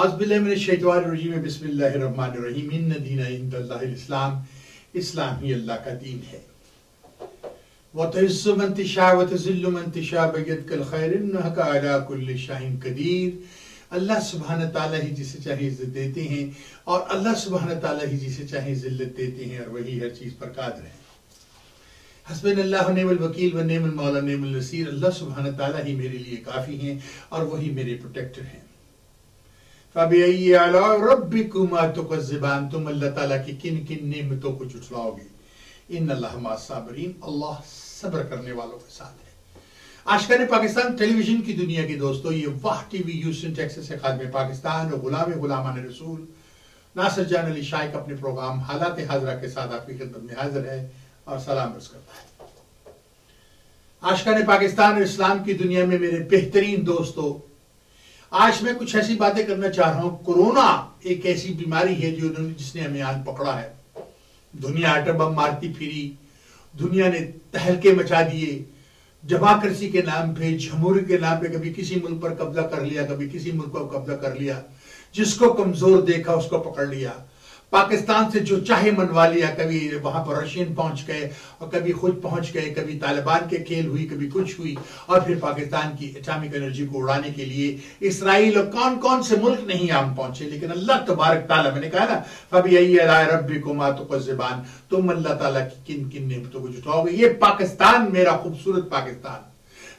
औज़ुबिल्लाहि बिस्मिल्लाहिर्रहमानिर्रहीम इन्न दीना इंदल्लाहिल इस्लाम, इस्लाम ही अल्लाह का दीन है। व तुइज़्ज़ु मन तशा व तुज़िल्लु मन तशा बियदिकल खैर इन्नका अला कुल्लि शैइन कदीर। अल्लाह सुब्हान तआला ही जिसे चाहे इज्जत देते हैं और अल्लाह सुब्हान तआला ही जिसे चाहे जिल्लत देते हैं और वही हर चीज पर कादिर है। हस्बुनल्लाहु व निअमल वकील व निअमल मौला निअमल नसीर। अल्लाह सुब्हान तआला ही मेरे लिए काफी हैं और वही मेरे प्रोटेक्टर हैं। फबिअय्यि आला रब्बिकुमा तुकज़्ज़िबान, तुम अल्लाह ताला की किन किन नेमतों को झुठलाओगे। इन्नल्लाह मअस साबिरीन, अल्लाह सब्र करने वालों के साथ है। आशिकान पाकिस्तान टेलीविजन की दुनिया के दोस्तों, ये वाह टीवी ह्यूस्टन टेक्सास से खादिम पाकिस्तान और गुलामान रसूल नासिर जान अली शाइक अपने प्रोग्राम हालात हाजरा के साथ आपकी खिदमत में हाजिर है और सलाम अर्ज करता है। आशिकान पाकिस्तान और इस्लाम की दुनिया में मेरे बेहतरीन दोस्तों, आज मैं कुछ ऐसी बातें करना चाह रहा हूं। कोरोना एक ऐसी बीमारी है जिसने हमें आज पकड़ा है। दुनिया एटम बम मारती फिरी, दुनिया ने तहलके मचा दिए, डेमोक्रेसी के नाम पे, जमहूरियत के नाम पे कभी किसी मुल्क पर कब्जा कर लिया, कभी किसी मुल्क पर कब्जा कर लिया, जिसको कमजोर देखा उसको पकड़ लिया। पाकिस्तान से जो चाहे मनवा लिया, कभी वहां पर रशियन पहुंच गए और कभी खुद पहुंच गए, कभी तालिबान के खेल हुई, कभी कुछ हुई, और फिर पाकिस्तान की एटॉमिक एनर्जी को उड़ाने के लिए इसराइल और कौन कौन से मुल्क नहीं हम पहुंचे। लेकिन अल्लाह तबारक ताला, मैंने कहा ना, फबिअय्यि आला रब्बिकुमा तुकज़्ज़िबान, तुम अल्लाह ताला की किन किन नेमतों को जुटाओगे। ये पाकिस्तान, मेरा खूबसूरत पाकिस्तान,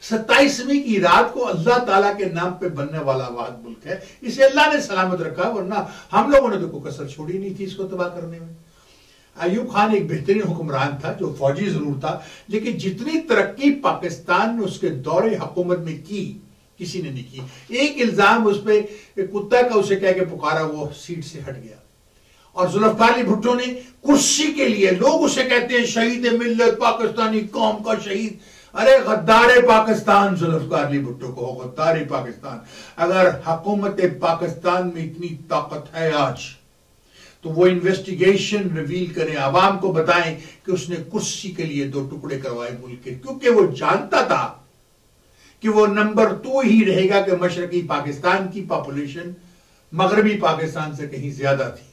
27वीं की रात को अल्लाह ताला के नाम पे बनने वाला वाद मुल्क है। इसे अल्लाह ने सलामत रखा, वरना हम लोगों ने तो कोई कसर छोड़ी नहीं थी इसको तबाह करने में। अयूब खान एक बेहतरीन हुक्मरान था, जो फौजी जरूर था, लेकिन जितनी तरक्की पाकिस्तान ने उसके दौरे हुकूमत में की, किसी ने नहीं की। एक इल्जाम उस पर कुत्ता का उसे कह के पुकारा, वो सीट से हट गया। और जुल्फ़िकार अली भुट्टो ने कुर्सी के लिए, लोग उसे कहते हैं शहीद मिल्लत, पाकिस्तानी कौम का शहीद। अरे गद्दार पाकिस्तान, जुल्फ़िकार अली भुट्टो को गद्दार पाकिस्तान। अगर हुकूमत पाकिस्तान में इतनी ताकत है आज, तो वो इन्वेस्टिगेशन रिवील करें, आवाम को बताएं कि उसने कुर्सी के लिए 2 टुकड़े करवाए मुल्क के, क्योंकि वो जानता था कि वो नंबर 2 ही रहेगा कि मशरकी पाकिस्तान की पॉपुलेशन मगरबी पाकिस्तान से कहीं ज्यादा थी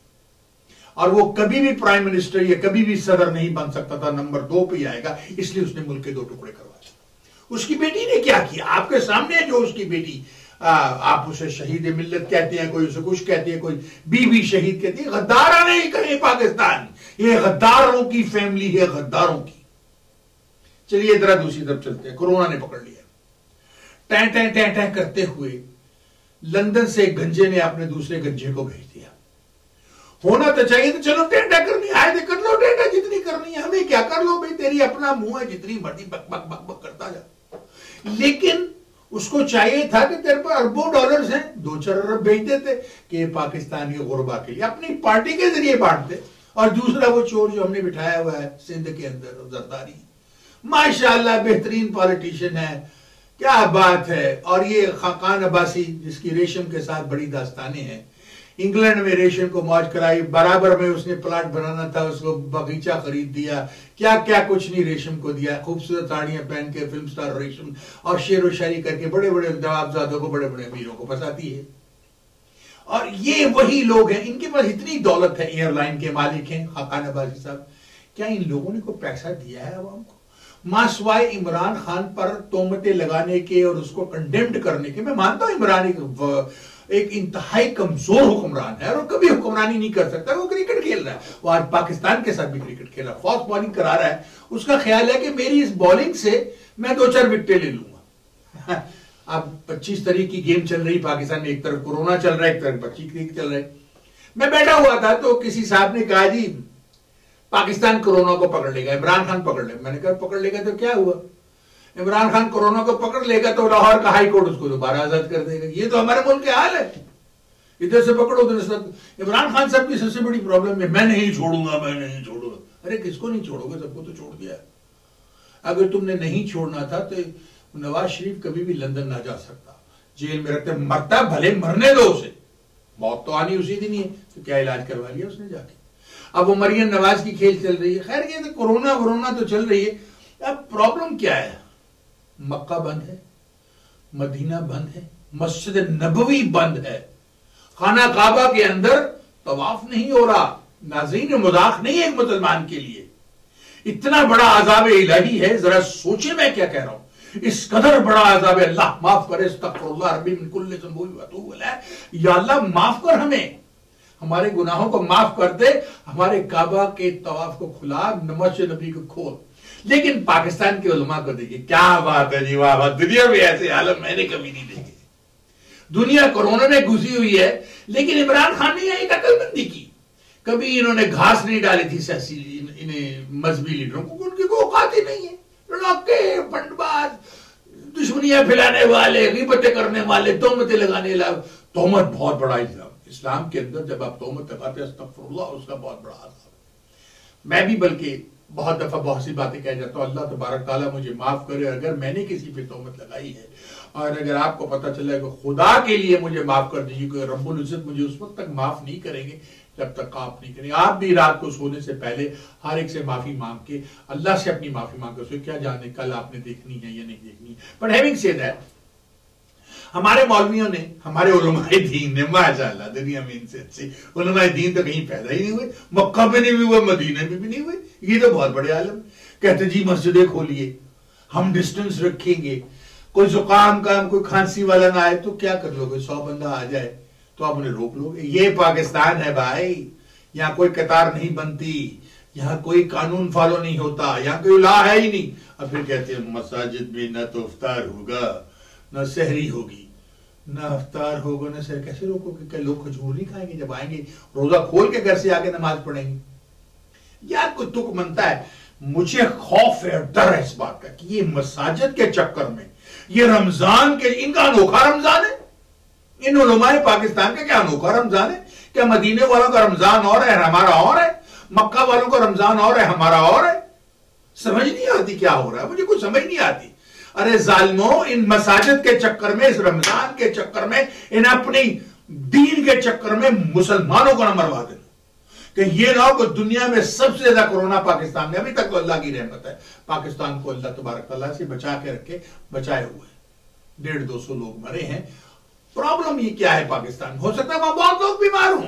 और वो कभी भी प्राइम मिनिस्टर या कभी भी सदर नहीं बन सकता था, नंबर 2 पे आएगा। इसलिए उसने मुल्क के 2 टुकड़े करवाए। उसकी बेटी ने क्या किया आपके सामने, जो उसकी बेटी, आप उसे शहीद मिल्लत कहते हैं, कोई उसे कुछ कहते हैं, कोई बीवी शहीद कहती है। गद्दारा नहीं करे पाकिस्तान, ये गद्दारों की फैमिली है, गद्दारों की। चलिए जरा दूसरी तरफ चलते हैं। कोरोना ने पकड़ लिया, टैं टैं टैं टैं करते हुए लंदन से एक गंजे ने अपने दूसरे गंजे को भेज दिया। होना तो चाहिए तो चलो टेंडा करनी आए तो कर लो, टेंडा जितनी करनी है, हमें क्या, कर लो भाई, तेरी अपना मुंह है, जितनी मर्जी बक बक बक बक करता जा। लेकिन उसको चाहिए था कि तेरे पर अरबों डॉलर्स हैं, 2-4 अरब भेज देते कि पाकिस्तान के गुरबा के लिए अपनी पार्टी के जरिए बांटते। और दूसरा वो चोर जो हमने बिठाया हुआ है सिंध के अंदर, जरदारी, माशाल्लाह बेहतरीन पॉलिटिशियन है, क्या बात है। और ये खाकान अब्बासी, जिसकी रेशम के साथ बड़ी दास्तानें हैं, इंग्लैंड में रेशम को मौज कराई, बराबर में उसने प्लाट बनाना था, उसको बगीचा खरीद दिया, क्या क्या कुछ नहीं रेशम को दिया। खूबसूरत साड़ियां पहन के फिल्म स्टार रेशम और शेर व शायरी करके बड़े बड़े नवाबजादों को, बड़े बड़े अमीरों को फंसाती है। और ये वही लोग हैं, इनके पास इतनी दौलत है, एयरलाइन के मालिक हैं खाकान अब्बासी साहब। क्या इन लोगों ने कोई पैसा दिया है अवाम को? मासवाए इमरान खान पर तोहमतें लगाने के और उसको कंडेम्ड करने के। मैं मानता हूं इमरान एक इंतहाई कमजोर हुक्मरान है और कभी हुक्मरानी नहीं कर सकता। वो क्रिकेट खेल रहा है, वो आज पाकिस्तान के साथ भी क्रिकेट खेल रहा है, फास्ट बॉलिंग करा रहा है। उसका ख्याल है कि मेरी इस बॉलिंग से मैं 2-4 विकेटें ले लूंगा। अब 25 तारीख की गेम चल रही पाकिस्तान में, एक तरफ कोरोना चल रहा है, एक तरफ 25 तारीख चल रहा है। मैं बैठा हुआ था तो किसी साहब ने कहा, जी पाकिस्तान कोरोना को पकड़ लेगा, इमरान खान पकड़ लेगा। मैंने कहा पकड़ लेगा तो क्या हुआ, इमरान खान कोरोना को पकड़ लेगा तो लाहौर का हाई कोर्ट उसको दोबारा आजाद कर देगा। ये तो हमारे मुल्क के हाल है, इधर से पकड़ो उधर से। इमरान खान साहब की सबसे बड़ी प्रॉब्लम है, मैं नहीं छोड़ूंगा, मैं नहीं छोड़ूंगा। अरे किसको नहीं छोड़ोगे, सबको तो छोड़ दिया। अगर तुमने नहीं छोड़ना था तो नवाज शरीफ कभी भी लंदन ना जा सकता, जेल में रखते, मरता भले मरने दो उसे, मौत तो आनी उसी दिन ही है, तो क्या इलाज करवा लिया उसने जाके। अब वो मरियम नवाज की खेल चल रही है। खैर ये तो कोरोना तो चल रही है। अब प्रॉब्लम क्या है, मक्का बंद है, मदीना बंद है, मस्जिद नबवी बंद है, खाना काबा के अंदर तवाफ नहीं हो रहा। नाज़रीन, मजाक नहीं है एक मुसलमान के लिए, इतना बड़ा अज़ाब इलाही है। जरा सोचे मैं क्या कह रहा हूं, इस कदर बड़ा अज़ाब। अल्लाह माफ करे, अस्तग़फिरुल्लाह रब्बी मिन कुल्लि ज़ंबि व अतूबु इलैह। या अल्लाह माफ कर, हमें हमारे गुनाहों को माफ कर दे, हमारे काबा के तवाफ को खुला, मस्जिद नबी को खोल। लेकिन पाकिस्तान के उलमा को देखिए, क्या बात है जी, वाह वाह, दुनिया में ऐसे आलम मैंने कभी नहीं देखे। दुनिया कोरोना में घुसी हुई है, लेकिन इमरान खान ने एक अकलमंदी की। कभी इन्होंने घास नहीं डाली थी सियासी इन्हें मजहबी लीडरों को, उनकी कोई औकात ही नहीं है। लड़के, फंडबाज, दुश्मनियां फैलाने वाले, गिबतें करने वाले, तोहमतें लगाने वाले। तोहमत बहुत बड़ा इस्लाम के अंदर जब आप तोहमत लगाते हैं, अस्तग़फिरुल्लाह, उसका बहुत बड़ा आज़ाब। मैं भी बल्कि बहुत दफा बहुत सी बातें कह जाता हूं, अल्लाह तबारक ताला मुझे माफ करे अगर मैंने किसी पे तोहमत लगाई है, और अगर आपको पता चला कि खुदा के लिए मुझे माफ कर दीजिए, कि रब्बुल इज्जत मुझे उस वक्त तक माफ नहीं करेंगे जब तक आप नहीं करेंगे। आप भी रात को सोने से पहले हर एक से माफी मांग के अल्लाह से अपनी माफी मांग के, क्या जाने कल आपने देखनी है या नहीं देखनी। बट हैविंग सेड दैट, हमारे मौलवियों ने, हमारे उलमाए दीन ने, माशाअल्लाह दुनिया में इनसे अच्छे उलमाए दीन तो कहीं पैदा ही नहीं हुए, मक्का में नहीं हुए, मदीने में भी नहीं हुए। ये तो बहुत बड़े आलम कहते जी मस्जिदें खोलिए, हम डिस्टेंस रखेंगे, कोई जुकाम का कोई खांसी वाला ना आए तो क्या कर लोगे, 100 बंदा आ जाए तो आप उन्हें रोक लोगे। ये पाकिस्तान है भाई, यहाँ कोई कतार नहीं बनती, यहाँ कोई कानून फॉलो नहीं होता, यहाँ कोई लॉ है ही नहीं। अब फिर कहते हैं मसाजिद में न तो इफ्तार होगा न सहरी होगी, न इफ्तार होगा न सहरी। कैसे रोकोगे? क्या लोग खजूर नहीं खाएंगे जब आएंगे, रोजा खोल के घर से आके नमाज पढ़ेंगे? यार कोई तुक मनता है। मुझे खौफ है, डर है इस बात का कि ये मसाजिद के चक्कर में, ये रमजान के, इनका अनोखा रमजान है, इन उलमाए पाकिस्तान का क्या अनोखा रमजान है? क्या मदीने वालों का रमजान और है, हमारा और है? मक्का वालों का रमजान और है, हमारा और है? समझ नहीं आती क्या हो रहा है, मुझे कुछ समझ नहीं आती। अरे जालिमों, इन मसाजिद के चक्कर में, इस रमजान के चक्कर में, इन अपनी दीन के चक्कर में मुसलमानों को न मरवा देना, कि ये ना हो कि दुनिया में सबसे ज्यादा कोरोना पाकिस्तान में, अभी तक तो अल्लाह की रहमत है, पाकिस्तान को अल्लाह तबारक तआला से बचा के रखे, बचाए हुए 150-200 लोग मरे हैं। प्रॉब्लम ये क्या है पाकिस्तान? हो सकता है वहां बहुत लोग बीमार हों।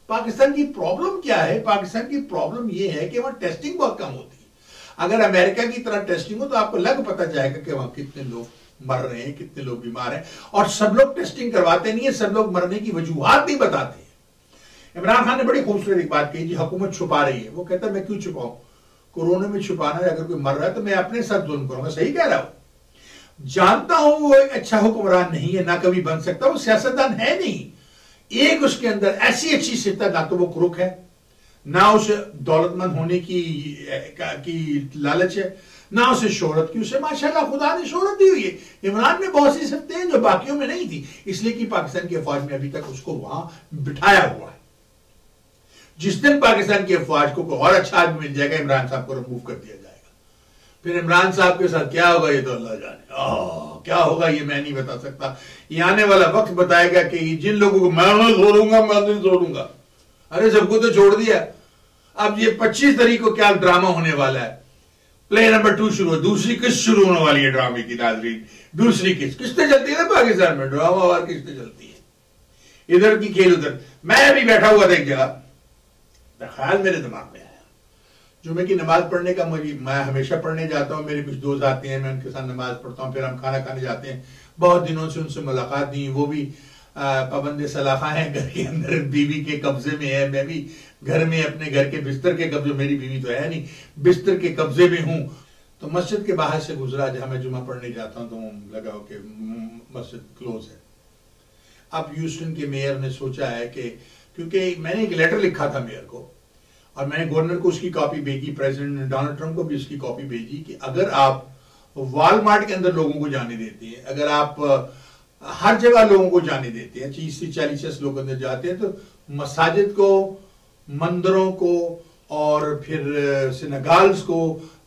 पाकिस्तान की प्रॉब्लम क्या है? पाकिस्तान की प्रॉब्लम ये है कि वहां टेस्टिंग बहुत कम होती है। अगर अमेरिका की तरह टेस्टिंग हो तो आपको लग पता जाएगा कि वहां कितने लोग मर रहे हैं, कितने लोग बीमार हैं, और सब लोग टेस्टिंग करवाते नहीं है, सब लोग मरने की वजूहात नहीं बताते। इमरान खान ने बड़ी खूबसूरत एक बात कही, जी हुकूमत छुपा रही है। वो कहता है मैं क्यों छुपाऊं, कोरोना में छुपाना है, अगर कोई मर रहा है तो मैं अपने साथ जुल्म करूंगा। सही कह रहा हूं, जानता हूं वो एक अच्छा हुक्मरान नहीं है, ना कभी बन सकता, वो सियासतदान है नहीं। एक उसके अंदर ऐसी अच्छी सिफत, ना तो वो क्रुक है, ना उसे दौलतमंद होने की लालच है, ना उसे शोहरत की। उसे माशाल्लाह खुदा ने शोहरत दी हुई है। इमरान में बहुत सी सिफतें हैं जो बाकियों में नहीं थी, इसलिए कि पाकिस्तान की अफवाज में अभी तक उसको वहां बिठाया हुआ है। जिस दिन पाकिस्तान की अफवाज को कोई और अच्छा आदमी मिल जाएगा, इमरान साहब को रिमूव कर दिया जाएगा। फिर इमरान साहब के साथ क्या होगा ये तो अल्लाह जाने। क्या होगा ये मैं नहीं बता सकता, ये आने वाला वक्त बताएगा कि जिन लोगों को मैं छोड़ूंगा, मैं नहीं छोड़ूंगा। अरे सबको तो छोड़ दिया, अब ये 25 तारीख को क्या ड्रामा होने वाला है। प्ले नंबर 2 शुरू, दूसरी किस्त शुरू होने वाली है ड्रामे की। नाज़रीन, दूसरी किस्तें चलती है ना पाकिस्तान में, ड्रामा वार किस्तें चलती है, इधर की खेल उधर। मैं अभी बैठा हुआ था एक जगह, ख्याल मेरे दिमाग में आया, जुमे की नमाज पढ़ने का। मैं हमेशा पढ़ने जाता हूँ, मेरे कुछ दोस्त आते हैं, मैं उनके साथ नमाज पढ़ता हूँ, फिर हम खाना खाने जाते हैं। बहुत दिनों से उनसे मुलाकात नहीं, वो भी पाबंद सलाखा है, घर के अंदर बीवी के कब्जे में है, मैं भी घर में अपने घर के बिस्तर के कब्जे, मेरी बीवी तो है नहीं, बिस्तर के कब्जे में हूं। तो मस्जिद के बाहर से गुजरा, जहां मैं जुमा पढ़ने जाता हूं, तो लगा कि मस्जिद क्लोज है। अब ह्यूस्टन के मेयर ने सोचा है कि, क्योंकि मैंने एक लेटर लिखा था मेयर को, और मैंने गवर्नर को उसकी कॉपी भेजी, प्रेसिडेंट डोनाल्ड ट्रंप को भी उसकी कॉपी भेजी, कि अगर आप वॉलमार्ट के अंदर लोगों को जाने देते हैं, अगर आप हर जगह लोगों को जाने देते हैं, 30 से 40 लोग अंदर जाते हैं, तो मसाजिद को, मंदिरों को, और फिर सिनेगाल्स को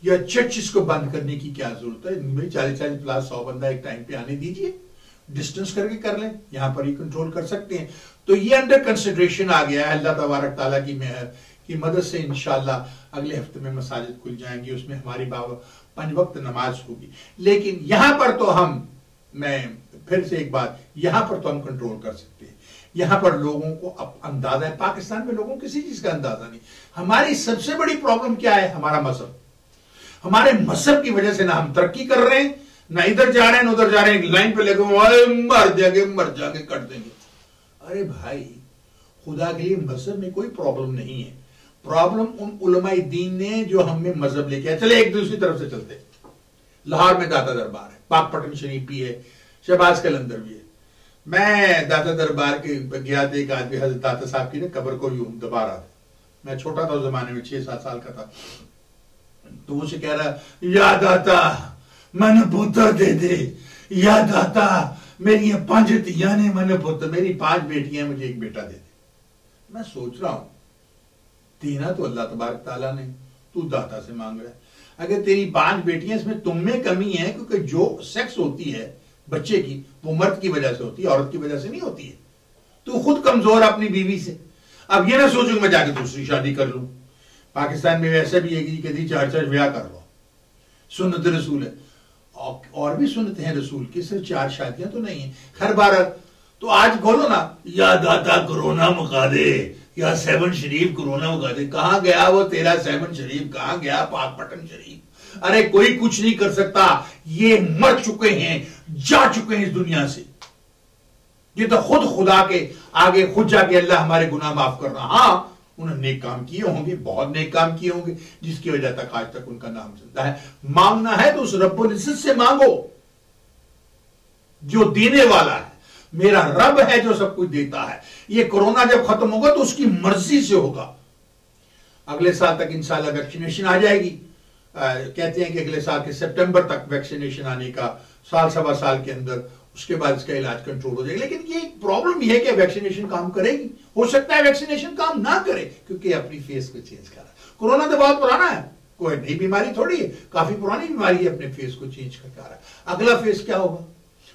या चर्चिस को बंद करने की क्या जरूरत है? भाई 40 प्लस 100 बंदा एक टाइम पे आने दीजिए, डिस्टेंस करके कर लें, यहां पर ही कंट्रोल कर सकते हैं। तो ये अंडर कंसिडरेशन आ गया है। अल्लाह तबारक ताला की मेहर की मदद से इंशाल्लाह अगले हफ्ते में मसाजिद खुल जाएंगी, उसमें हमारी 5 वक्त नमाज होगी। लेकिन यहां पर तो मैं फिर से एक बात, यहां पर तो हम कंट्रोल कर सकते हैं। यहां पर लोगों को अब अंदाजा है, पाकिस्तान में लोगों को किसी चीज का अंदाजा नहीं। हमारी सबसे बड़ी प्रॉब्लम क्या है? हमारा मजहब। हमारे मजहब की वजह से ना हम तरक्की कर रहे हैं, ना इधर जा रहे हैं ना उधर जा रहे हैं, लाइन पे लेके मर जाके कट देंगे। अरे भाई, खुदा के लिए मजहब में कोई प्रॉब्लम नहीं है, प्रॉब्लम उन उलमाए दीन ने जो हमें मजहब लेके आए। चले एक दूसरी तरफ से चलते। लाहौर में दाता दरबार है, पाक पटन शरीफ भी है, शहबाज कलंदर भी है। मैं दाता दरबार के गया था, एक आदमी हजरत दाता साहब की कब्र को यूं दबा रहा था। मैं छोटा था उस जमाने में, 6-7 साल का था। तो उसे कह रहा, या दाता मन पुत्र दे दे, या दाता मेरी 5 धियां ने मन पुत्र, मेरी 5 बेटियां, मुझे एक बेटा दे दे। मैं सोच रहा हूं, देना तो अल्लाह तबारक ताला ने, तू दाता से मांग रहा है। अगर तेरी 5 बेटियां, इसमें तुम में कमी है, क्योंकि जो सेक्स होती है बच्चे की वो मर्द की वजह से होती है, औरत की वजह से नहीं होती है। तू खुद कमजोर अपनी बीवी से। अब ये ना सोचो मैं जाके दूसरी शादी कर लूं। पाकिस्तान में वैसे भी है कि कभी 4 ब्याह कर लो, सुन्नत रसूल है। और भी सुन्नत है रसूल की, सिर्फ 4 शादियां तो नहीं है। हर बार तो आज बोलो ना, या दाता कोरोना मुका दे, या 7 शरीफ कोरोना मुका दे। कहां गया वो तेरा 7 शरीफ, कहां गया पाक पटन शरीफ? अरे कोई कुछ नहीं कर सकता, ये मर चुके हैं, जा चुके हैं इस दुनिया से। ये तो खुद खुदा के आगे खुद जाके अल्लाह हमारे गुनाह माफ करना। हाँ, उन्होंने नेक काम किए होंगे, बहुत नेक काम किए होंगे, जिसकी वजह तक आज तक उनका नाम चलता है। मांगना है तो उस रब्बुल इज्जत से मांगो जो देने वाला है। मेरा रब है जो सब कुछ देता है। ये कोरोना जब खत्म होगा तो उसकी मर्जी से होगा। अगले साल तक इंशाल्लाह वैक्सीनेशन आ जाएगी। कहते हैं कि अगले साल के सितंबर तक वैक्सीनेशन आने का, 1-1.25 साल के अंदर, उसके बाद इसका इलाज कंट्रोल हो जाएगा। लेकिन ये प्रॉब्लम यह है कि वैक्सीनेशन काम करेगी, हो सकता है वैक्सीनेशन काम ना करे, क्योंकि अपनी फेस को चेंज कर रहा है। कोरोना तो बहुत पुराना है, कोई नई बीमारी थोड़ी है, काफी पुरानी बीमारी है, अपने फेस को चेंज करके आ रहा है। अगला फेस क्या होगा,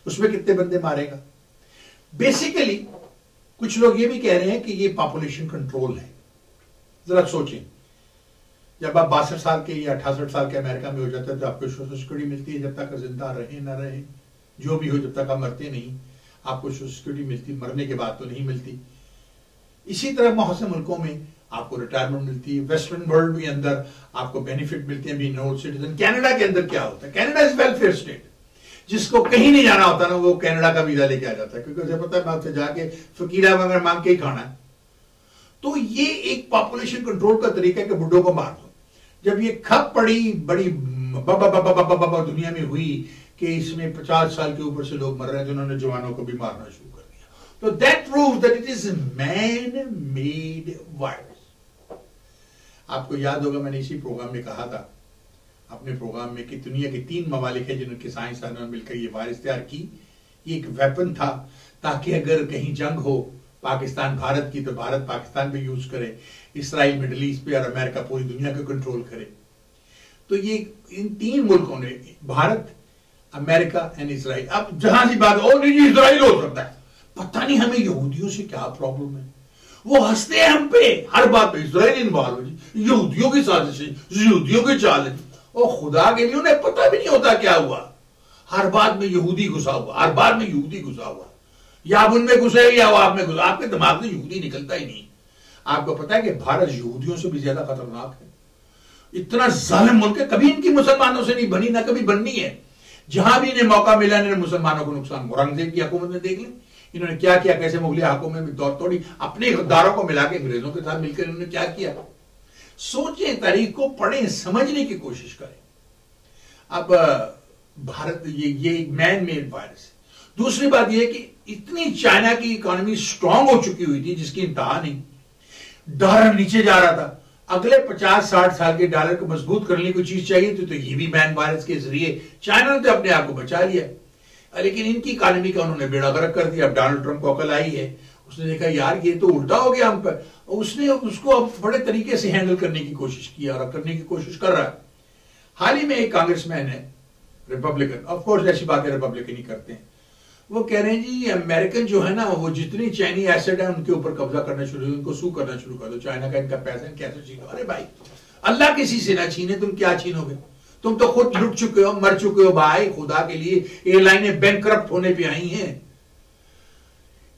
उसमें कितने बंदे मारेगा? बेसिकली कुछ लोग ये भी कह रहे हैं कि ये पॉपुलेशन कंट्रोल है। जरा सोचें, जब आप 62 साल के या 68 साल के अमेरिका में हो जाते हैं तो आपको सोशल सिक्योरिटी मिलती है, जब तक जिंदा रहे ना रहे, जो भी हो, जब तक आप मरते नहीं आपको सोशल सिक्योरिटी मिलती, मरने के बाद तो नहीं मिलती। इसी तरह बहुत से मुल्कों में आपको रिटायरमेंट मिलती है। वेस्टर्न वर्ल्ड के अंदर आपको बेनिफिट मिलते हैं, बीइंग नॉन सिटीजन। कनाडा के अंदर क्या होता है, कनाडा इज वेलफेयर स्टेट। जिसको कहीं नहीं जाना होता ना, वो कनाडा का वीजा लेके आ जाता है, क्योंकि उसे पता है मैं उससे जाके फकीरा वगैरह मांग के ही खाना है। तो ये एक पॉपुलेशन कंट्रोल का तरीका है कि बुड्ढों को मार दो। जब ये खप पड़ी बड़ी दुनिया में हुई कि इसमें 50 साल के ऊपर से लोग मर रहे हैं, तो उन्होंने जवानों को भी मारना शुरू कर दिया। तो that proves that it is man made virus. आपको याद होगा मैंने इसी प्रोग्राम में कहा था, अपने प्रोग्राम में, कि दुनिया के 3 ममालिक है जिनके साइंसदानों ने मिलकर ये वायरस तैयार की। ये एक वेपन था ताकि अगर कहीं जंग हो पाकिस्तान भारत की, तो भारत पाकिस्तान पे यूज करे, इसराइल मिडिल ईस्ट पे, और अमेरिका पूरी दुनिया को कंट्रोल करे। तो ये इन 3 मुल्कों ने, भारत, अमेरिका एंड इसराइल। अब जहां सी बात, ओ नहीं इसराइल हो सकता है, पता नहीं हमें यहूदियों से क्या प्रॉब्लम है, वो हंसते हैं हम पे हर बात पे। इसराइल इन्वॉल्व हो जी, यहूदियों की साजिश, यहूदियों की चाल है। और खुदा के लिए उन्हें पता भी नहीं होता क्या हुआ, हर बात में यहूदी घुसा हुआ, हर बात में यहूदी घुसा हुआ। या आप उनमें घुसे या वो आप में घुसा, आपके दिमाग में यहूदी निकलता ही नहीं। आपको पता है कि भारत यहूदियों से भी ज्यादा खतरनाक है। इतना जालिम मुल्क है, कभी इनकी मुसलमानों से नहीं बनी, ना कभी बननी है। जहां भी इन्हें मौका मिला इन्होंने मुसलमानों को नुकसान, औरंगजेब की हुकूमत में देख लें इन्होंने क्या किया, कैसे मुगलिया हुकूमत में दौड़ तोड़ी, अपने गद्दारों को मिला के अंग्रेजों के साथ मिलकर इन्होंने क्या किया। सोचें, तारीख को पढ़ें, समझने की कोशिश करें। अब भारत ये मैन मेड वायरस है। दूसरी बात यह कि इतनी चाइना की इकोनॉमी स्ट्रांग हो चुकी हुई थी जिसकी इंतहा नहीं, डॉलर नीचे जा रहा था। अगले 50-60 साल के डॉलर को मजबूत करने की चीज चाहिए तो ये भी मैन वायरस के जरिए चाइना ने तो अपने आप को बचा लिया, लेकिन इनकी इकोनॉमी का उन्होंने बेड़ा गर्क कर दिया। अब डोनाल्ड ट्रंप को अकल आई है, उसने देखा यार ये तो उल्टा हो गया हम पर, उसने उसको अब बड़े तरीके से हैंडल करने की कोशिश की और करने की कोशिश कर रहा है। हाल ही में एक कांग्रेसमैन है रिपब्लिकन, ऑफ कोर्स ऐसी बातें रिपब्लिकन ही करते हैं, वो कह रहे हैं जी अमेरिकन जो है ना वो जितनी चाइनी एसेट है उनके ऊपर कब्जा करना शुरू, उनको सू करना शुरू कर दो, चाइना का इनका पैसा कैसे छीनो। अरे भाई अल्लाह किसी से ना छीने, तुम क्या छीनोगे, तुम तो खुद लुट चुके हो, मर चुके हो भाई। खुदा के लिए एयरलाइनें बैंकक्रप्ट होने पे आई हैं,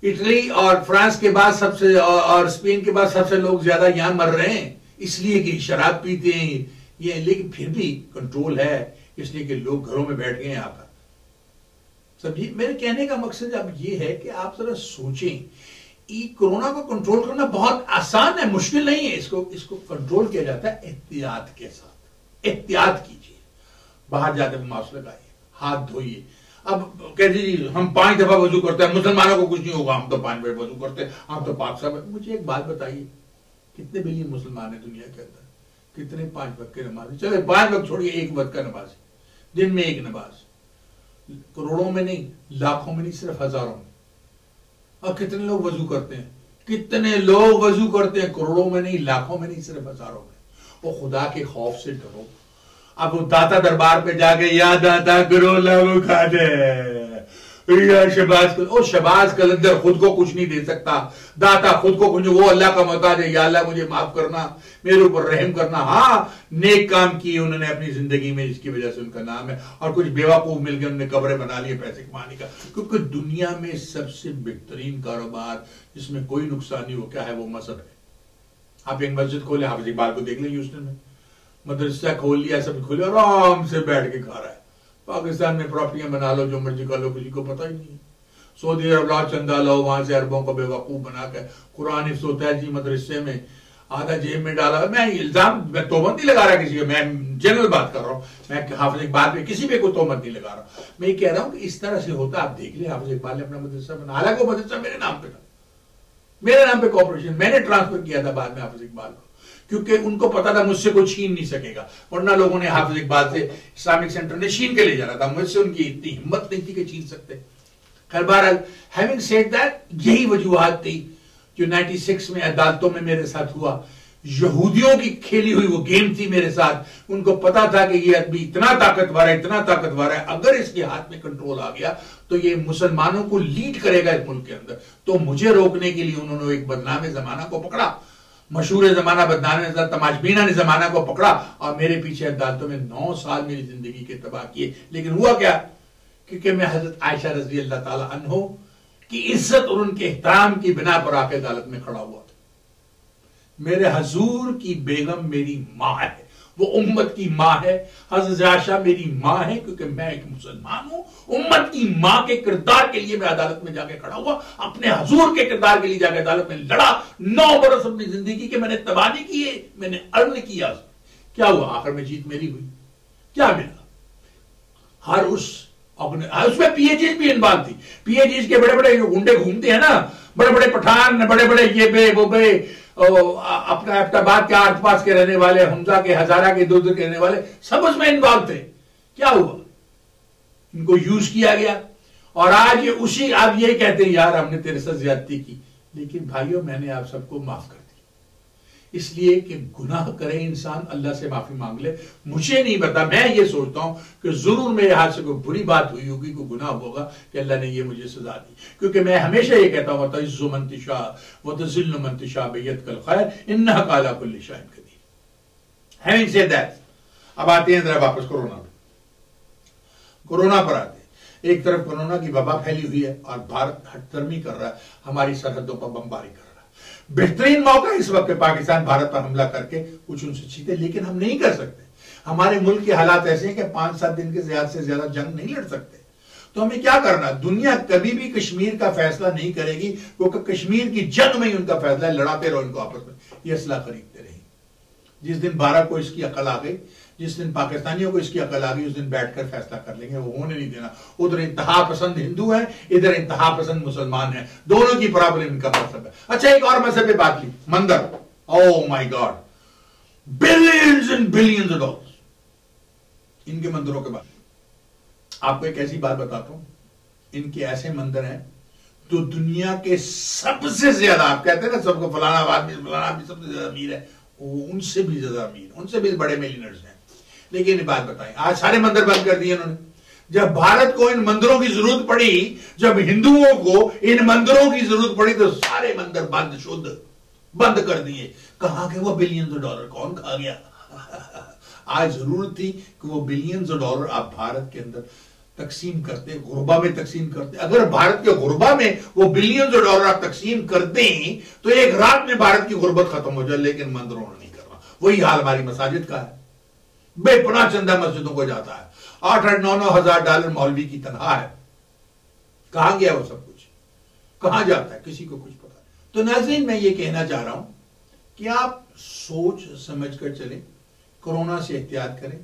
इटली और फ्रांस के बाद सबसे और स्पेन के बाद सबसे लोग ज्यादा यहां मर रहे हैं, इसलिए कि शराब पीते हैं ये, लेकिन फिर भी कंट्रोल है, इसलिए कि लोग घरों में बैठ गए यहां पर। समझिए, मेरे कहने का मकसद अब ये है कि आप जरा सोचें, कोरोना को कंट्रोल करना बहुत आसान है, मुश्किल नहीं है। इसको कंट्रोल किया जाता है एहतियात के साथ। एहतियात कीजिए, बाहर जाते हुए मास्क लगाइए, हाथ धोइए। अब कह दीजिए हम 5 दफा वजू करते हैं, मुसलमानों को कुछ नहीं होगा, हम तो 5 बार वजू करते हैं, हम तो पाक साहब है। मुझे एक बात बताइए, कितने बिलियन मुसलमान है दुनिया के अंदर? कितने 5 वक्त के नमाज? चले 5 वक्त छोड़िए, 1 वक्त का नमाज, दिन में 1 नमाज। करोड़ों में नहीं, लाखों में नहीं, सिर्फ हजारों में। अब कितने लोग वजू करते हैं? कितने लोग वजू करते हैं? करोड़ों में नहीं, लाखों में नहीं, सिर्फ हजारों में। वो खुदा के खौफ से डरो। अब वो दाता दरबार पे जाके या दाता करो लाओ खा दे, या शबाज ओ शबाज कलंदर खुद को कुछ नहीं दे सकता, दाता खुद को कुछ, वो अल्लाह का मोहताज है। या अल्लाह मुझे माफ करना, मेरे ऊपर रहम करना। हाँ, नेक काम किए उन्होंने अपनी जिंदगी में, जिसकी वजह से उनका नाम है। और कुछ बेवकूफ मिल गए, उन्होंने कब्रें बना लिए पैसे कमाने का। क्योंकि दुनिया में सबसे बेहतरीन कारोबार जिसमें कोई नुकसान नहीं हो, क्या है? वो मजहब है। आप एक मस्जिद खोले, हाफिज इकबाल को देख लें ह्यूस्टन में, मदरसा खोल लिया, सब खोले, आराम से बैठ के खा रहा है। पाकिस्तान में प्रॉपर्टियां बना लो, जो मर्जी कर लो, किसी को पता ही नहीं। सऊदी अरब लाओ, चंदा लो, वहां से अरबों को बेवकूफ बना कर कुरान हिफ्ज़ होता है जी मदरसे में, आधा जेब में डाला। मैं इल्जाम, मैं तोहमत नहीं लगा रहा किसी को, मैं जनरल बात कर रहा हूँ, मैं हाफिज इकबाल पे किसी पे कोई तोहमत नहीं लगा रहा। मैं ये कह रहा हूँ कि इस तरह से होता, आप देख ले, हाफिज इकबाल ने अपना मदरसा बना, हालांकि वो मदरसा मेरे नाम पे था, मेरे नाम पे कॉर्पोरेशन, मैंने ट्रांसफर किया था बाद में हाफिज इकबाल को, क्योंकि उनको पता था मुझसे कोई छीन नहीं सकेगा। वरना लोगों ने हाफिज इकबाल से इस्लामिक सेंटर ने छीन के ले जाना था, मुझसे उनकी इतनी हिम्मत नहीं थी कि छीन सकते। खैर बहरहाल, हैविंग सेड दैट, यही वजूहात थी जो 96 में अदालतों में मेरे साथ हुआ। यहूदियों की खेली हुई वो गेम थी मेरे साथ। उनको पता था कि ये आदमी इतना ताकतवर है, इतना ताकतवर है, अगर इसके हाथ में कंट्रोल आ गया तो ये मुसलमानों को लीड करेगा इस मुल्क के अंदर। तो मुझे रोकने के लिए उन्होंने एक बदनाम जमाना को पकड़ा, मशहूर जमाना बदनाम तमाशबीना ने जमाना को पकड़ा, और मेरे पीछे अदालतों में 9 साल मेरी जिंदगी के तबाह किए। लेकिन हुआ क्या? क्योंकि मैं हजरत आयशा रज़ी अल्लाह ताला अन्हो की इज्जत और उनके एहतराम की बिना पर आके अदालत में खड़ा हुआ था। मेरे हजूर की बेगम मेरी माँ है, वो उम्मत की माँ है। हजरत आयशा मेरी माँ है, क्योंकि मैं एक मुसलमान हूं। उम्मत की माँ के किरदार के लिए मैं अदालत में जाके खड़ा हुआ, अपने हजूर के किरदार के लिए जाके अदालत में लड़ा। 9 बरस अपनी जिंदगी के मैंने तबाही किए, मैंने अर्न किया। क्या हुआ? आखिर में जीत मेरी हुई। क्या मिला? हर उसमें पीएचडी भी इन्वॉल्व थी। पीएचडी के बड़े बड़े जो गुंडे घूमते हैं ना, बड़े बड़े पठान, बड़े बड़े ये बे वो बे, अपना अफ्ताबाद के आस पास के रहने वाले, हमजा के, हजारा के, दूर के रहने वाले, सब उसमें इन्वॉल्व थे। क्या हुआ? इनको यूज किया गया, और आज ये उसी, आप ये कहते हैं यार हमने तेरे साथ ज्यादती की। लेकिन भाइयों, मैंने आप सबको माफ कर दी, इसलिए कि गुनाह करे इंसान, अल्लाह से माफी मांग ले। मुझे नहीं पता, मैं ये सोचता हूं कि जरूर मेरे हाथ से कोई बुरी बात हुई होगी, कोई गुनाह होगा कि अल्लाह ने ये मुझे सजा दी। क्योंकि मैं हमेशा ये कहता हूं, तइज़्ज़ु मन तशा व तुज़िल्लु मन तशा बियदिकल खैर इन्नका अला कुल्लि शैइन क़दीर। हैविंग सेड दैट, अब आते हैं जरा वापस कोरोना पे। कोरोना पर आते हैं। एक तरफ कोरोना की वबा फैली हुई है और भारत हटदर्मी कर रहा है, हमारी सरहदों पर बमबारी कर रहा है। बेहतरीन मौका इस वक्त पाकिस्तान भारत पर हमला करके कुछ उनसे छीने, लेकिन हम नहीं कर सकते। हमारे मुल्क के हालात ऐसे हैं कि 5-7 दिन के से ज्यादा जंग नहीं लड़ सकते। तो हमें क्या करना? दुनिया कभी भी कश्मीर का फैसला नहीं करेगी, क्योंकि कश्मीर की जंग में ही उनका फैसला है। लड़ाते रहो इनको आपस में, ये असला खरीदते रहे। जिस दिन भारत को इसकी अकल आ गई, जिस दिन पाकिस्तानियों को इसकी अकल आ गई, उस दिन बैठकर फैसला कर लेंगे। वो होने नहीं देना। उधर इंतहा पसंद हिंदू है, इधर इंतहा पसंद मुसलमान है, दोनों की प्रॉब्लम इनका मजहब है। अच्छा, एक और मजहब पे बात ली, मंदिर। Oh my God, billions and billions of dollars इनके मंदिरों के बाद। आपको एक ऐसी बात बताता हूं, इनके ऐसे मंदिर हैं तो दुनिया के सबसे ज्यादा, आप कहते हैं ना सबको फलाना आदमी सबसे ज्यादा अमीर है, वो उनसे भी ज्यादा अमीर, उनसे भी बड़े मिलियनर्स हैं। लेकिन एक बात बताएं, आज सारे मंदिर बंद कर दिए उन्होंने। जब भारत को इन मंदिरों की जरूरत पड़ी, जब हिंदुओं को इन मंदिरों की जरूरत पड़ी, तो सारे मंदिर बंद, शुद्ध बंद कर दिए। कहां के वो बिलियंस ऑफ डॉलर? कौन खा गया? आज जरूरत थी कि वो बिलियंस ऑफ डॉलर आप भारत के अंदर तकसीम करते, गुरबा में तकसीम करते। अगर भारत के गुरबा में वो बिलियन डॉलर आप तकसीम कर दें तो एक रात में भारत की गुर्बत खत्म हो जाए, लेकिन मंदिरों ने नहीं करना। वही हाल हमारी मसाजिद का है, बेपनाह चंदा मस्जिदों को जाता है, 8-9 हजार डॉलर मौलवी की तनख्वाह है। कहां गया वो सब कुछ, कहां जाता है, किसी को कुछ पता नहीं। तो नाज़रीन, मैं ये कहना चाह रहा हूं कि आप सोच समझ कर चलें, कोरोना से एहतियात करें।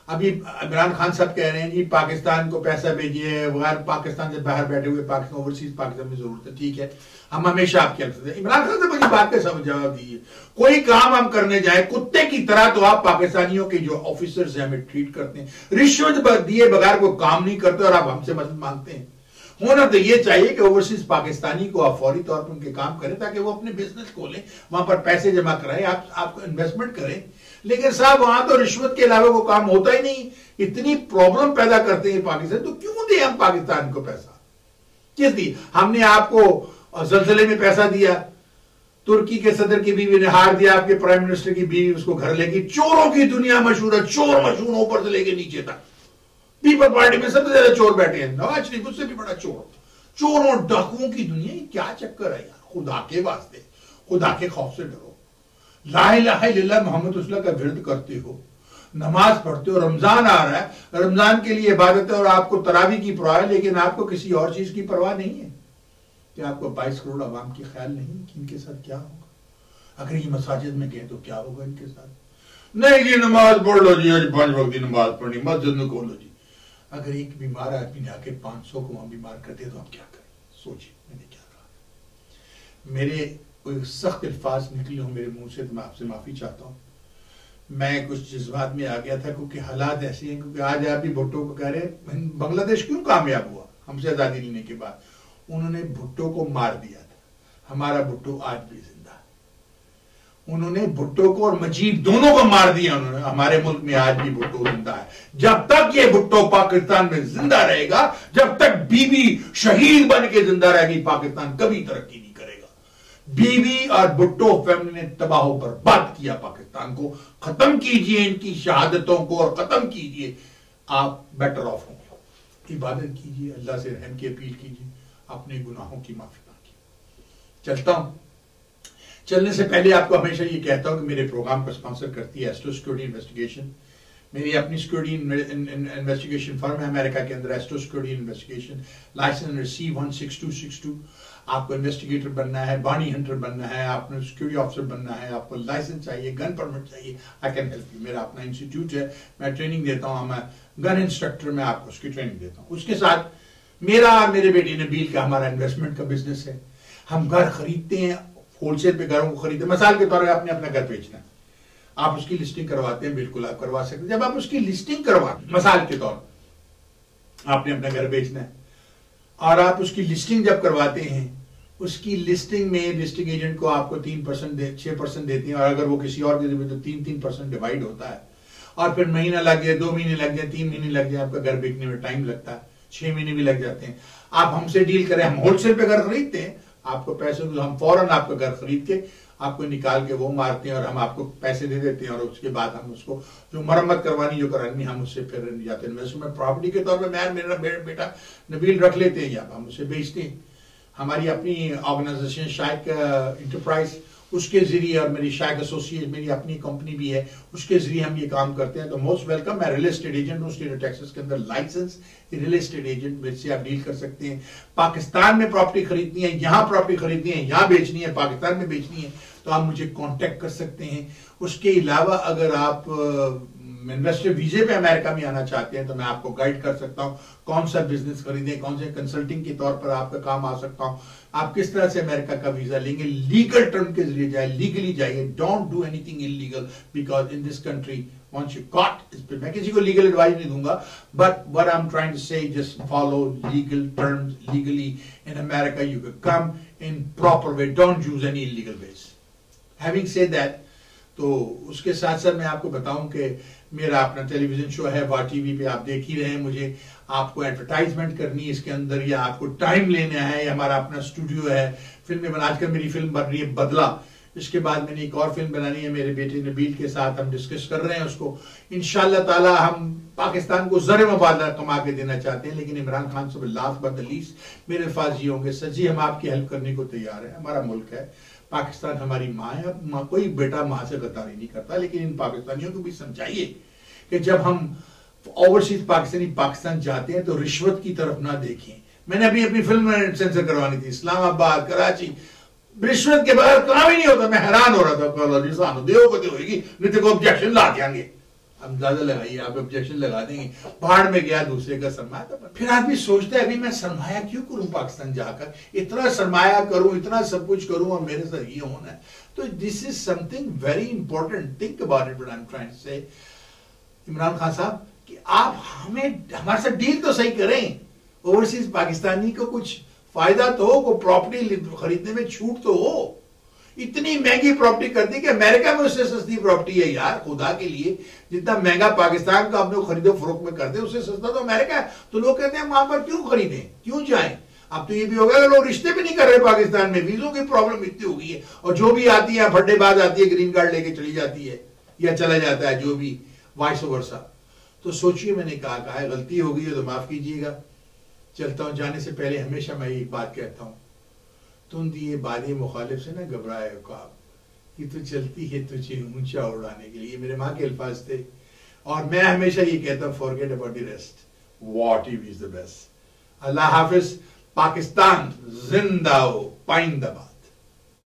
अभी इमरान खान साहब कह रहे हैं जी पाकिस्तान को पैसा भेजिए, बगैर पाकिस्तान से बाहर बैठे हुए पाकिस्तान, ओवरसीज पाकिस्तान में जरूरत है। ठीक है, हम हमेशा आपकी हेल्प करते हैं। इमरान खान साहब मुझे बात का जवाब दीजिए, कोई काम हम करने जाए कुत्ते की तरह तो आप पाकिस्तानियों के जो ऑफिसर्स हैं हमें ट्रीट करते हैं, रिश्वत दिए बगैर कोई काम नहीं करते और आप हमसे मदद मांगते हैं। होना तो ये चाहिए कि ओवरसीज पाकिस्तानी को आप फौरी तौर पर उनके काम करें ताकि वो अपने बिजनेस खोलें, वहां पर पैसे जमा कराएं, आप इन्वेस्टमेंट करें। लेकिन साहब वहां तो रिश्वत के अलावा वो काम होता ही नहीं। इतनी प्रॉब्लम पैदा करते हैं पाकिस्तान, तो क्यों दे हम पाकिस्तान को पैसा? किस दी? हमने आपको ज़लज़ले में पैसा दिया, तुर्की के सदर की बीवी ने हार दिया, आपके प्राइम मिनिस्टर की बीवी उसको घर लेगी। चोरों की दुनिया मशहूर है, चोर मशहूर ऊपर से लेके नीचे तक। पीपल पार्टी में सबसे ज्यादा चोर बैठे हैं, नवाज शरीफ उससे भी बड़ा चोर। चोरों डाकुओं की दुनिया, क्या चक्कर है यार? खुदा के वास्ते, खुदा के खौफ से डरो। ला इलाहा इल्लल्लाह मोहम्मद रसूलुल्लाह का विरद करते हो, नमाज पढ़ते हो, रमजान आ रहा है, रमजान के लिए इबादत है और आपको तरावी की परवाह है, लेकिन आपको किसी और चीज की परवाह नहीं है। क्या आपको 22 करोड़ आवाम की ख्याल नहीं कि इनके साथ क्या होगा? अगर ये मसाजिद में गए तो क्या होगा इनके साथ? नहीं जी नमाज पढ़ लो जी, आज 5 वक्त की नमाज पढ़नी, मस्जिद में खोलो जी। अगर एक बीमार आदमी ने आके 500 को वहां बीमार कर दिया तो हम क्या करें? सोचिए मैंने क्या कहा। मेरे कोई सख्त अल्फाज निकले हो मेरे मुंह से तो मैं आपसे माफी चाहता हूँ। मैं कुछ जज्बात में आ गया था क्योंकि हालात ऐसे हैं। क्योंकि आज आप भी भुट्टो को कह रहे हैं बांग्लादेश क्यों कामयाब हुआ हमसे आजादी लेने के बाद? उन्होंने भुट्टो को मार दिया था। हमारा भुट्टो आज भी जिंदा है। उन्होंने भुट्टो को और मजीद दोनों को मार दिया उन्होंने। हमारे मुल्क में आज भी भुट्टो जिंदा है। जब तक ये भुट्टो पाकिस्तान में जिंदा रहेगा, जब तक बीबी शहीद बन के जिंदा रहेगी, पाकिस्तान कभी तरक्की नहीं करेगा। बीबी और भुट्टो फैमिली ने तबाह बर्बाद किया पाकिस्तान को। खत्म कीजिए इनकी शहादतों को और खत्म कीजिए, आप बेटर ऑफ होंगे। इबादत कीजिए, अल्लाह से रहम की अपील कीजिए, अपने गुनाहों की माफी मांगिए। चलता हूं। चलने से पहले आपको हमेशा ये कहता हूं कि मेरे प्रोग्राम को स्पॉन्सर करती है एस्ट्रो सिक्योरिटी इन्वेस्टिगेशन। मेरी अपनी सिक्योरिटी इन्वेस्टिगेशन फर्म है अमेरिका के अंदर, astro security investigation, license receive 16262। आपको इन्वेस्टिगेटर बनना है, बॉडी हंटर बनना है, आपको सिक्योरिटी ऑफिसर बनना है, आपको लाइसेंस चाहिए, गन परमिट चाहिए, आई कैन हेल्प यू। मेरा अपना इंस्टीट्यूट है, मैं ट्रेनिंग देता हूँ, मैं गन इंस्ट्रक्टर, मैं आपको उसकी ट्रेनिंग देता हूँ। उसके साथ मेरा और मेरे बेटी नबील का हमारा इन्वेस्टमेंट का बिजनेस है। हम घर खरीदते हैं, होलसेल पे घरों को खरीदते हैं। मिसाल के तौर पर आपने अपना घर बेचना है, आप उसकी लिस्टिंग करवाते हैं, बिल्कुल आप करवा सकते हैं। जब आप उसकी लिस्टिंग करवा, मिसाल के तौर आपने अपना घर बेचना है और आप उसकी लिस्टिंग जब करवाते हैं, उसकी लिस्टिंग में लिस्टिंग एजेंट को आपको 3% 6% देते हैं, और अगर वो किसी और के तो 3% डिवाइड होता है। और फिर महीना लग गया, 2 महीने लग गए, 3 महीने लग गए, आपका घर बेचने में टाइम लगता है, 6 महीने भी लग जाते हैं। आप हमसे डील करें, हम होलसेल पे घर खरीदते हैं, आपको पैसे हम फौरन आपका घर खरीद के आपको निकाल के वो मारते हैं और हम आपको पैसे दे देते हैं, और उसके बाद हम उसको जो मरम्मत करवानी जो करानी हम उससे फिर जाते हैं। वैसे में प्रॉपर्टी के तौर पर मेरा बेटा नबील रख लेते हैं या हम उसे बेचते हैं। हमारी अपनी ऑर्गेनाइजेशन शाइक इंटरप्राइज, उसके जरिए, और मेरी शाइक एसोसिएट मेरी अपनी कंपनी भी है, उसके जरिए हम ये काम करते हैं। तो मोस्ट वेलकम। मैं रियल एस्टेट एजेंट हूँ स्टेट ऑफ टेक्सास के अंदर, लाइसेंस रियल एस्टेट एजेंट। मेरे से आप डील कर सकते हैं। पाकिस्तान में प्रॉपर्टी खरीदनी है, यहाँ प्रॉपर्टी खरीदनी है, यहाँ बेचनी है, पाकिस्तान में बेचनी है, तो आप मुझे कांटेक्ट कर सकते हैं। उसके अलावा अगर आप इन्वेस्टर वीजे पे अमेरिका में आना चाहते हैं तो मैं आपको गाइड कर सकता हूं, कौन सा बिजनेस खरीदें, कौन से कंसल्टिंग के तौर पर आपका काम आ सकता हूं, आप किस तरह से अमेरिका का वीजा लेंगे, लीगल टर्म के जरिए जाए, लीगली जाइए। Don't do anything illegal, because in this country once you caught, मैं किसी को लीगल एडवाइस नहीं दूंगा, but what I am trying to say, just follow legal terms legally. In America you can come in proper way, don't use any illegal ways. Having said that, तो उसके साथ साथ मैं आपको बताऊं कि मेरा अपना टेलीविजन शो है वाह टीवी पे, आप देख ही रहे हैं। मुझे आपको एडवर्टाइजमेंट करनी है इसके अंदर, या आपको टाइम लेना है, या हमारा अपना स्टूडियो है, फिल्में बना। आजकल मेरी फिल्म बन रही है बदला, इसके बाद मैंने एक और फिल्म बनानी है मेरे बेटे नबील के साथ, हम डिस्कस कर रहे हैं उसको। इंशाल्लाह ताला हम पाकिस्तान को ज़र मुबादला कमा के देना चाहते हैं, लेकिन इमरान खान से लास्ट बट द लीस्ट मेरे अल्फाज ये होंगे, सर जी हम आपकी हेल्प करने को तैयार हैं, हमारा मुल्क है, पाकिस्तान हमारी माँ है, कोई बेटा माँ से गद्दारी नहीं करता, लेकिन इन पाकिस्तानियों को भी समझाइए कि जब हम ओवरसीज पाकिस्तानी पाकिस्तान जाते हैं तो रिश्वत की तरफ ना देखें। मैंने अभी अपनी फिल्म सेंसर करवानी थी, इस्लामाबाद, कराची, रिश्वत के बगैर काम ही नहीं होता। मैं हैरान हो रहा था, देव को होगी नहीं तो ऑब्जेक्शन ला देंगे। अंदाजा लगाइए, आप ऑब्जेक्शन लगा देंगे, पहाड़ में गया दूसरे का सरमाया। फिर आदमी सोचता है अभी मैं सरमाया क्यों करूं पाकिस्तान जाकर, इतना सरमाया करूं, इतना सब कुछ करूं और मेरे साथ ये होना है। तो this is something very important, think about it what I am trying to say. Imran Khan साहब कि आप हमारे साथ डील तो सही करें, ओवरसीज पाकिस्तानी को कुछ फायदा तो हो, को प्रॉपर्टी खरीदने में छूट तो हो। इतनी महंगी प्रॉपर्टी कर दी कि अमेरिका में उससे सस्ती प्रॉपर्टी है यार, खुदा के लिए। जितना महंगा पाकिस्तान का अपने खरीदो फरोख्त में करते उससे सस्ता तो अमेरिका है। तो लोग कहते हैं वहां पर क्यों खरीदें, क्यों जाएं। अब तो ये भी हो गया लोग रिश्ते भी नहीं कर रहे पाकिस्तान में, वीजों की प्रॉब्लम इतनी हो गई है, और जो भी आती है फड्डेबाज आती है, ग्रीन कार्ड लेके चली जाती है या चला जाता है, जो भी वाइस वर्सा। तो सोचिए, मैंने कहा है गलती हो गई है तो माफ कीजिएगा। चलता हूं, जाने से पहले हमेशा मैं एक बात कहता हूं, तुम दिए बादी मुखालिफ से ना घबराए ख्वाब, कि तू चलती है तुझे ऊंचा उड़ाने के लिए, मेरे माँ के अल्फाज थे। और मैं हमेशा ये कहता हूं, forget about the rest, what is the best. अल्लाह हाफिज, पाकिस्तान जिंदा हो, पाइंदाबाद।